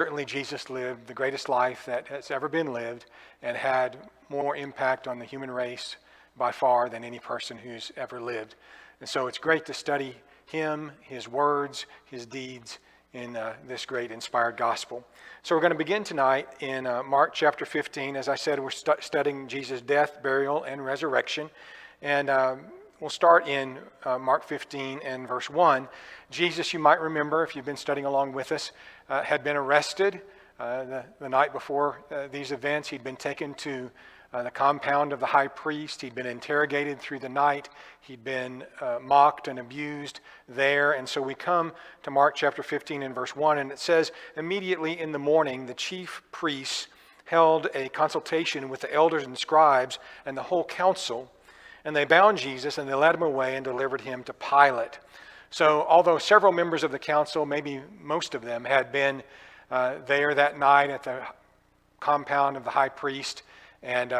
Certainly Jesus lived the greatest life that has ever been lived and had more impact on the human race by far than any person who's ever lived. And so it's great to study him, his words, his deeds in this great inspired gospel. So we're going to begin tonight in Mark chapter 15. As I said, we're studying Jesus' death, burial, and resurrection. And we'll start in Mark 15 and verse 1. Jesus, you might remember, if you've been studying along with us, had been arrested the night before these events. He'd been taken to the compound of the high priest. He'd been interrogated through the night. He'd been mocked and abused there. And so we come to Mark chapter 15 and verse 1, and it says, immediately in the morning, the chief priests held a consultation with the elders and scribes and the whole council, and they bound Jesus and they led him away and delivered him to Pilate. So although several members of the council, maybe most of them, had been there that night at the compound of the high priest and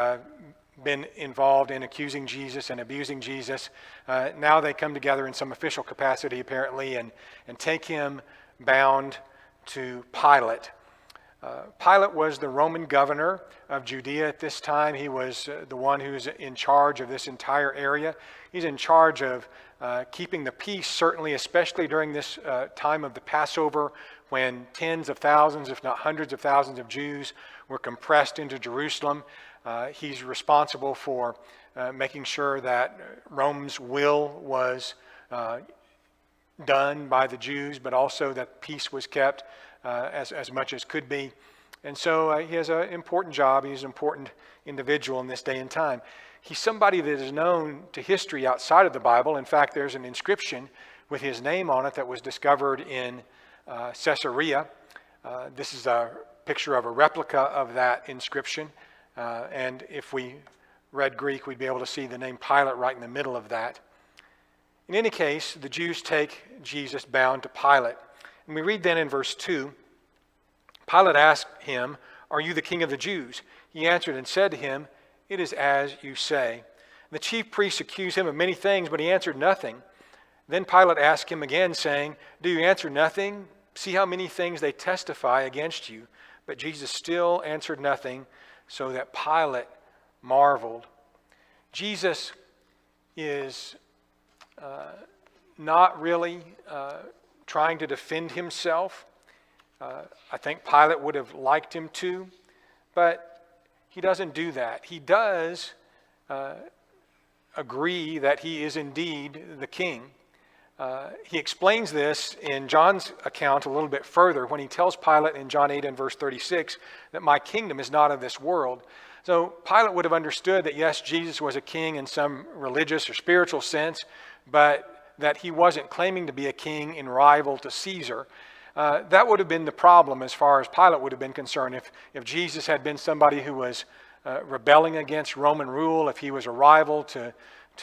been involved in accusing Jesus and abusing Jesus, now they come together in some official capacity apparently and take him bound to Pilate. Pilate was the Roman governor of Judea at this time. He was the one who's in charge of this entire area. He's in charge of keeping the peace, certainly, especially during this time of the Passover, when tens of thousands, if not hundreds of thousands of Jews were compressed into Jerusalem. He's responsible for making sure that Rome's will was done by the Jews, but also that peace was kept as much as could be. And so he has an important job. He's an important individual in this day and time. He's somebody that is known to history outside of the Bible. In fact, there's an inscription with his name on it that was discovered in Caesarea. This is a picture of a replica of that inscription. And if we read Greek, we'd be able to see the name Pilate right in the middle of that. In any case, the Jews take Jesus bound to Pilate. And we read then in verse 2, Pilate asked him, "Are you the king of the Jews?" He answered and said to him, "It is as you say." The chief priests accused him of many things, but he answered nothing. Then Pilate asked him again, saying, "Do you answer nothing? See how many things they testify against you." But Jesus still answered nothing, so that Pilate marveled. Jesus is not really trying to defend himself. I think Pilate would have liked him to, but he doesn't do that. He does agree that he is indeed the king. He explains this in John's account a little bit further when he tells Pilate in John 8 and verse 36 that my kingdom is not of this world. So Pilate would have understood that yes, Jesus was a king in some religious or spiritual sense, but that he wasn't claiming to be a king in rival to Caesar. That would have been the problem as far as Pilate would have been concerned. If Jesus had been somebody who was rebelling against Roman rule, if he was a rival to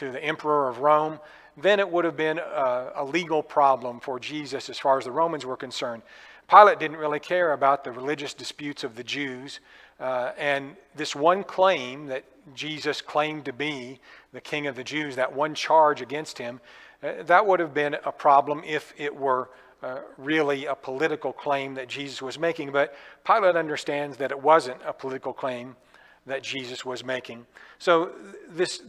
the emperor of Rome, then it would have been a legal problem for Jesus as far as the Romans were concerned. Pilate didn't really care about the religious disputes of the Jews. And this one claim that Jesus claimed to be the king of the Jews, that one charge against him, that would have been a problem if it were really a political claim that Jesus was making. But Pilate understands that it wasn't a political claim that Jesus was making. So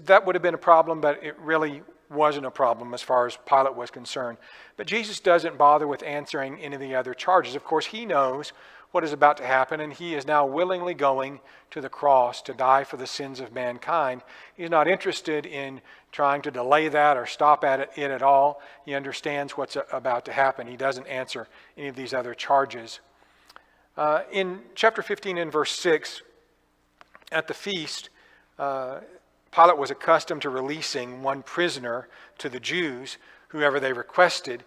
that would have been a problem, but it really wasn't a problem as far as Pilate was concerned. But Jesus doesn't bother with answering any of the other charges. Of course, he knows what is about to happen, and he is now willingly going to the cross to die for the sins of mankind. He's not interested in trying to delay that or stop at it at all. He understands what's about to happen. He doesn't answer any of these other charges. In chapter 15 and verse 6, at the feast, Pilate was accustomed to releasing one prisoner to the Jews, whoever they requested.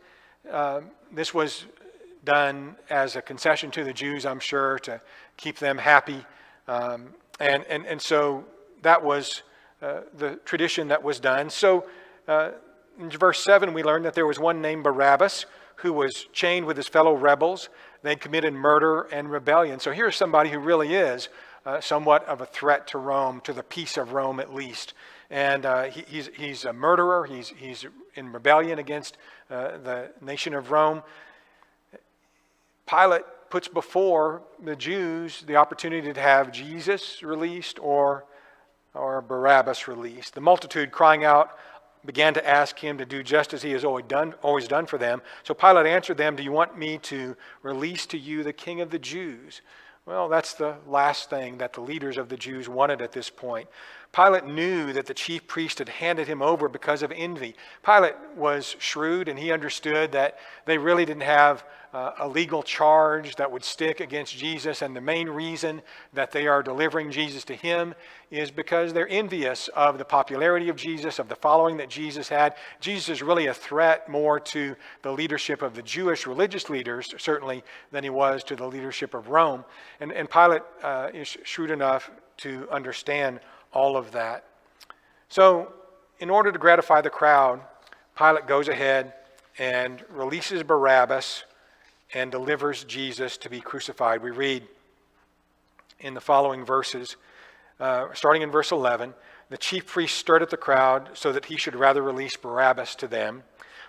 This was done as a concession to the Jews, I'm sure, to keep them happy. And so that was the tradition that was done. So in verse 7, we learn that there was one named Barabbas who was chained with his fellow rebels. They committed murder and rebellion. So here's somebody who really is somewhat of a threat to Rome, to the peace of Rome at least. And he's a murderer. He's in rebellion against the nation of Rome. Pilate puts before the Jews the opportunity to have Jesus released or Barabbas released. The multitude crying out began to ask him to do just as he has always done for them. So Pilate answered them, "Do you want me to release to you the King of the Jews?" Well, that's the last thing that the leaders of the Jews wanted at this point. Pilate knew that the chief priest had handed him over because of envy. Pilate was shrewd, and he understood that they really didn't have a legal charge that would stick against Jesus, and the main reason that they are delivering Jesus to him is because they're envious of the popularity of Jesus, of the following that Jesus had. Jesus is really a threat more to the leadership of the Jewish religious leaders, certainly, than he was to the leadership of Rome. And Pilate is shrewd enough to understand all of that. So, in order to gratify the crowd, Pilate goes ahead and releases Barabbas and delivers Jesus to be crucified. We read in the following verses, starting in verse 11, "The chief priest stirred up the crowd so that he should rather release Barabbas to them.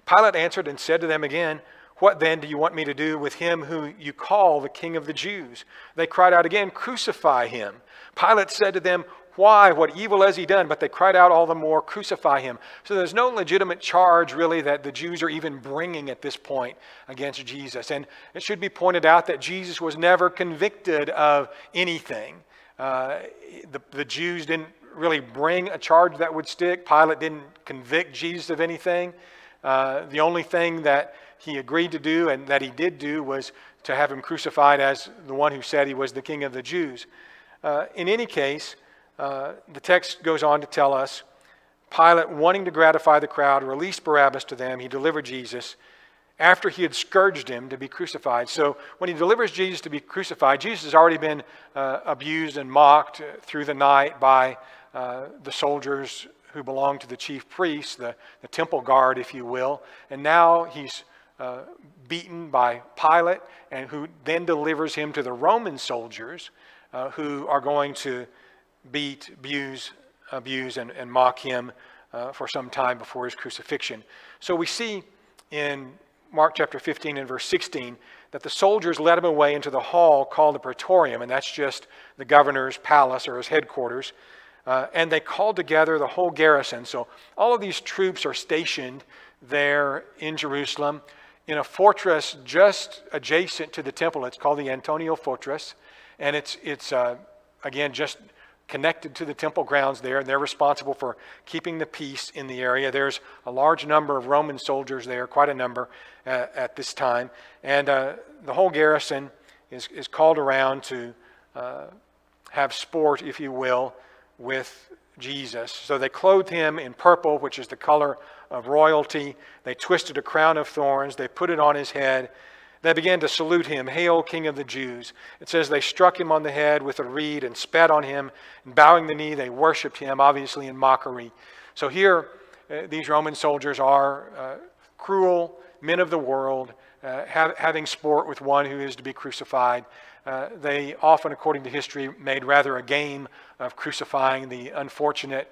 Pilate answered and said to them again, 'What then do you want me to do with him who you call the King of the Jews?' They cried out again, 'Crucify him.' Pilate said to them, 'Why? What evil has he done?' But they cried out all the more, 'Crucify him.'" So there's no legitimate charge, really, that the Jews are even bringing at this point against Jesus. And it should be pointed out that Jesus was never convicted of anything. The Jews didn't really bring a charge that would stick. Pilate didn't convict Jesus of anything. The only thing that he agreed to do and that he did do was to have him crucified as the one who said he was the King of the Jews. In any case, the text goes on to tell us, Pilate, wanting to gratify the crowd, released Barabbas to them. He delivered Jesus after he had scourged him to be crucified. So when he delivers Jesus to be crucified, Jesus has already been abused and mocked through the night by the soldiers who belong to the chief priests, the temple guard, if you will. And now he's beaten by Pilate, and who then delivers him to the Roman soldiers who are going to beat, abuse, and mock him for some time before his crucifixion. So we see in Mark chapter 15 and verse 16 that the soldiers led him away into the hall called the Praetorium, and that's just the governor's palace or his headquarters. And they called together the whole garrison. So all of these troops are stationed there in Jerusalem in a fortress just adjacent to the temple. It's called the Antonia Fortress, and it's again just connected to the temple grounds there, and they're responsible for keeping the peace in the area. There's a large number of Roman soldiers there, quite a number at this time, and the whole garrison is called around to have sport, if you will, with Jesus. So they clothed him in purple, which is the color of royalty. They twisted a crown of thorns. They put it on his head. They began to salute him, "Hail, King of the Jews." It says they struck him on the head with a reed and spat on him. And bowing the knee, they worshiped him, obviously in mockery. So here, these Roman soldiers are cruel men of the world, having sport with one who is to be crucified. They often, according to history, made rather a game of crucifying the unfortunate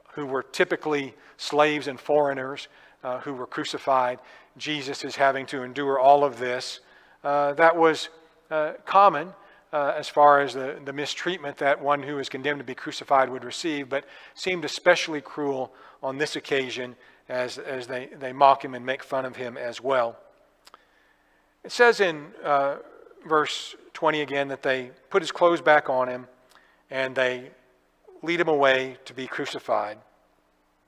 who were typically slaves and foreigners who were crucified. Jesus is having to endure all of this. That was common as far as the mistreatment that one who is condemned to be crucified would receive, but seemed especially cruel on this occasion as they mock him and make fun of him as well. It says in verse 20 again that they put his clothes back on him and they lead him away to be crucified.